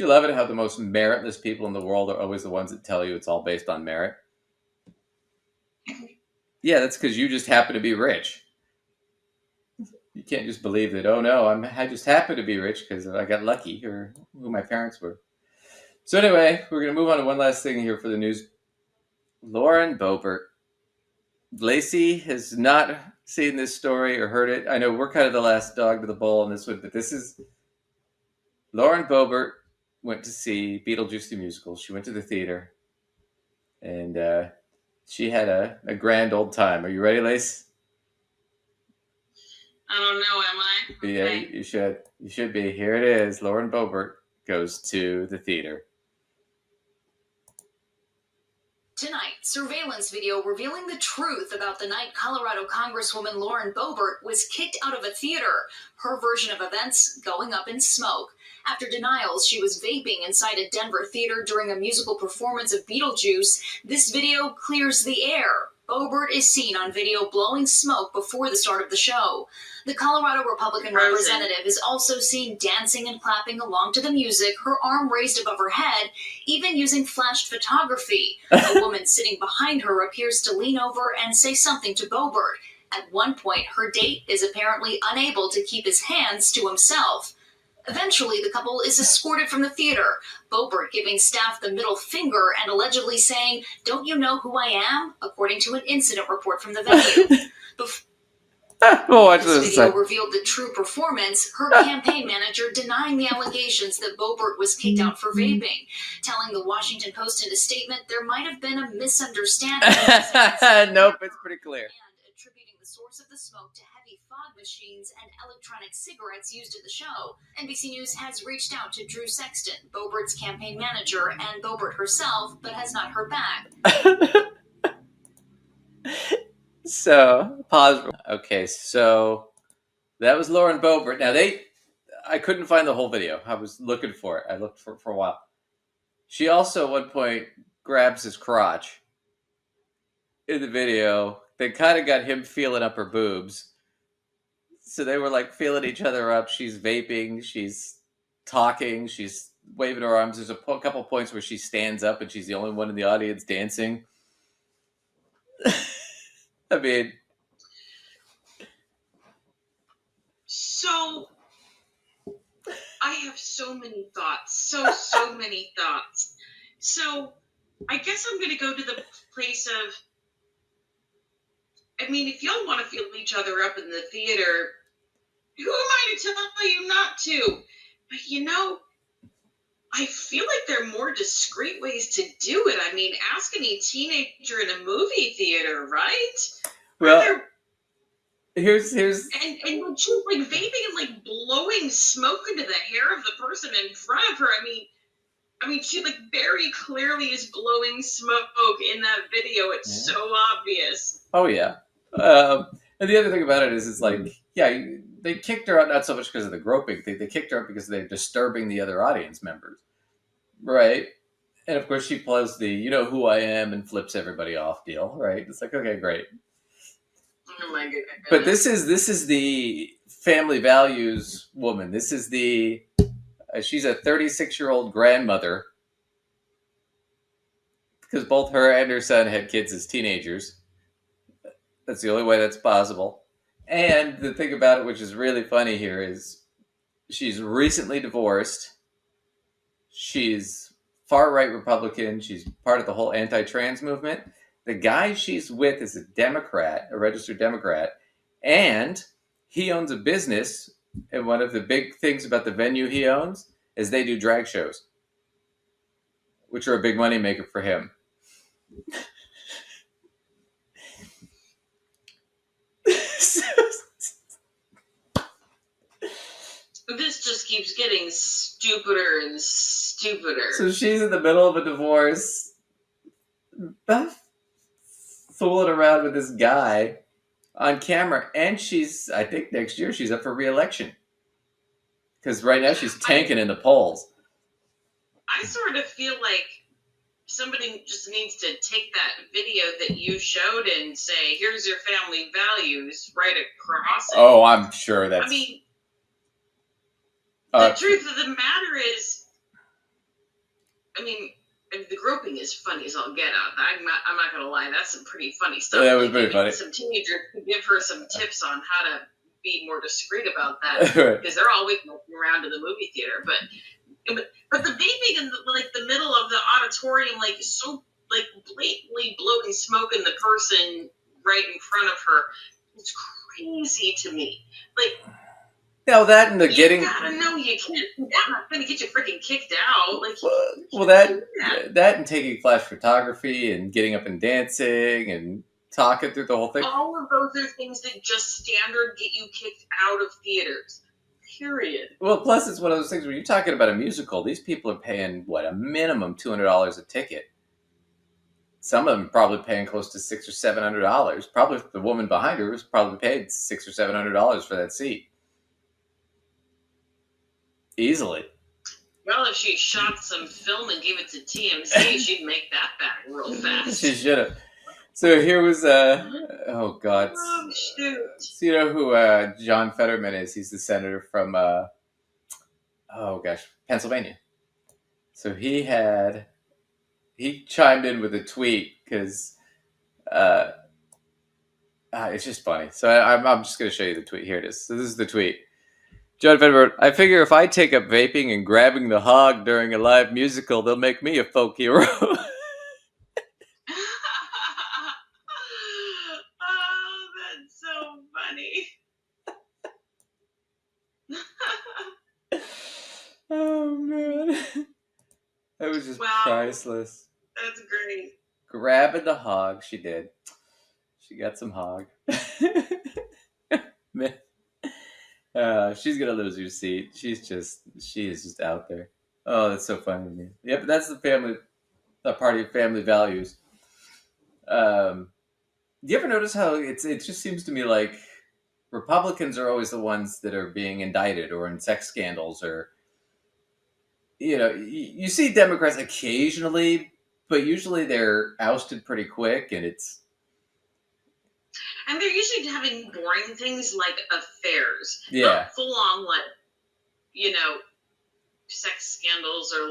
you love it how the most meritless people in the world are always the ones that tell you it's all based on merit? Yeah, that's because you just happen to be rich. You can't just believe that, oh no, I just happen to be rich because I got lucky or who my parents were. So anyway, we're going to move on to one last thing here for the news. Lauren Boebert. Lacey has not seen this story or heard it. I know we're kind of the last dog to the bowl on this one, but this is Lauren Boebert went to see Beetlejuice the Musical. She went to the theater, and she had a grand old time. Are you ready, Lace? I don't know, am I? Yeah, you should. You should be. Here it is. Lauren Boebert goes to the theater. Tonight, surveillance video revealing the truth about the night Colorado Congresswoman Lauren Boebert was kicked out of a theater, her version of events going up in smoke. After denials she was vaping inside a Denver theater during a musical performance of Beetlejuice, this video clears the air. Boebert is seen on video blowing smoke before the start of the show. The Colorado Republican representative is also seen dancing and clapping along to the music, her arm raised above her head, even using flashed photography. A woman sitting behind her appears to lean over and say something to Boebert. At one point, her date is apparently unable to keep his hands to himself. Eventually, the couple is escorted from the theater, Boebert giving staff the middle finger and allegedly saying, "Don't you know who I am?" according to an incident report from the venue. This video revealed the true performance, her campaign manager denying the allegations that Boebert was kicked out for vaping, telling the Washington Post in a statement there might have been a misunderstanding. Nope, it's pretty clear. And attributing the source of the smoke to heavy fog machines and electronic cigarettes used at the show. NBC News has reached out to Drew Sexton, Boebert's campaign manager, and Boebert herself, but has not heard back. So, pause. Okay, so that was Lauren Boebert. Now, I couldn't find the whole video. I was looking for it. I looked for a while. She also, at one point, grabs his crotch in the video. They kind of got him feeling up her boobs. So they were like feeling each other up. She's vaping. She's talking. She's waving her arms. There's a couple points where she stands up and she's the only one in the audience dancing. I mean, so I have so many thoughts, so many thoughts. So I guess I'm going to go to the place of, I mean, if y'all want to feel each other up in the theater, who am I to tell you not to? But you know, I feel like there are more discreet ways to do it. I mean, ask any teenager in a movie theater, right? Well, here's and she's like vaping and like blowing smoke into the hair of the person in front of her. I mean, she like very clearly is blowing smoke in that video. It's so obvious. Oh yeah. And the other thing about it is, it's like, yeah, they kicked her out not so much because of the groping thing. They kicked her out because they're disturbing the other audience members, right? And of course, she plays the "you know who I am" and flips everybody off deal, right? It's like, okay, great. Oh my goodness. But this is the family values woman. This is the she's a 36-year-old grandmother because both her and her son had kids as teenagers. That's the only way that's possible. And the thing about it, which is really funny here, is she's recently divorced. She's far-right Republican. She's part of the whole anti-trans movement. The guy she's with is a Democrat, a registered Democrat, and he owns a business, and one of the big things about the venue he owns is they do drag shows, which are a big moneymaker for him. This just keeps getting stupider and stupider. So she's in the middle of a divorce, fooling around with this guy on camera, and she's, I think next year she's up for re-election. Because right now she's tanking in the polls. I sort of feel like somebody just needs to take that video that you showed and say, here's your family values right across it. Oh, I'm sure that's... I mean, the truth of the matter is, I mean, the groping is funny as all get out. I'm not gonna lie, that's some pretty funny stuff. That was pretty funny. Some teenagers could give her some tips on how to be more discreet about that, Right. because they're always looking around to the movie theater. But the vaping in the middle of the auditorium, so blatantly blowing smoke in the person right in front of her, it's crazy to me. Now that and the You getting gotta know you can't. I'm not gonna get you freaking kicked out. well that and taking flash photography and getting up and dancing and talking through the whole thing. All of those are things that just standard get you kicked out of theaters. Period. Well, plus it's one of those things where you're talking about a musical. These people are paying a minimum $200 a ticket. Some of them probably paying close to $600 or $700. Probably the woman behind her was probably paid $600 or $700 for that seat. Easily. Well, if she shot some film and gave it to TMZ, she'd make that back real fast. She should have. So here was oh god. Oh shoot. So you know who John Fetterman is? He's the senator from Pennsylvania. So he chimed in with a tweet because it's just funny. So I'm just going to show you the tweet. Here it is. So this is the tweet. John Fetterman wrote, I figure if I take up vaping and grabbing the hog during a live musical, they'll make me a folk hero. Oh, that's so funny. Oh, man. That was just priceless. That's great. Grabbing the hog, she did. She got some hog. Man. She's gonna lose her seat. She is just out there. Oh, that's so funny to me. Yep, that's the party of family values. Do you ever notice how it just seems to me like Republicans are always the ones that are being indicted or in sex scandals, or you see Democrats occasionally, but usually they're ousted pretty quick, and they're usually having boring things like affairs. Yeah. Not full on sex scandals or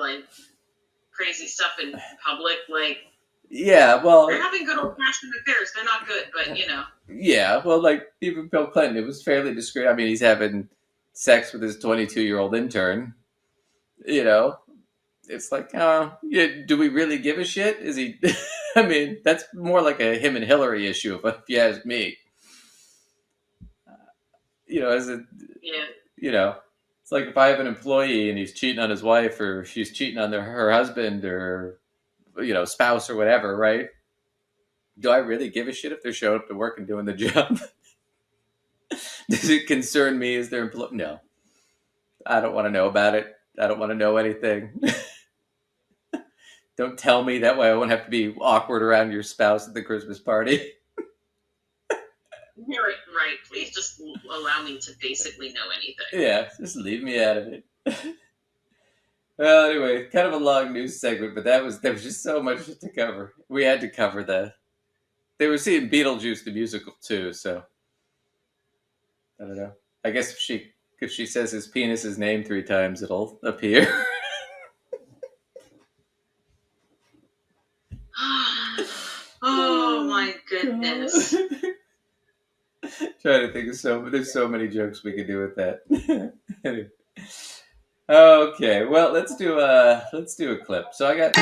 crazy stuff in public. Yeah, well, they're having good old fashioned affairs. They're not good, but Yeah, well, even Bill Clinton, it was fairly discreet. I mean, he's having sex with his 22-year-old intern. It's do we really give a shit? Is he? I mean, that's more like a him and Hillary issue, if you ask me. It's like if I have an employee and he's cheating on his wife, or she's cheating on her husband, or spouse, or whatever, right? Do I really give a shit if they're showing up to work and doing the job? Does it concern me as their employee? No. I don't want to know about it. I don't want to know anything. Don't tell me, that way I won't have to be awkward around your spouse at the Christmas party. Right. Please just allow me to basically know anything. Yeah, just leave me out of it. Well, anyway, kind of a long news segment, but there was just so much to cover. We had to cover that. They were seeing Beetlejuice the Musical too, so I don't know. I guess if she says his penis is named 3 times, it'll appear. Oh my goodness. Trying to think of there's so many jokes we could do with that. Anyway. Okay, well, let's do a clip. So I got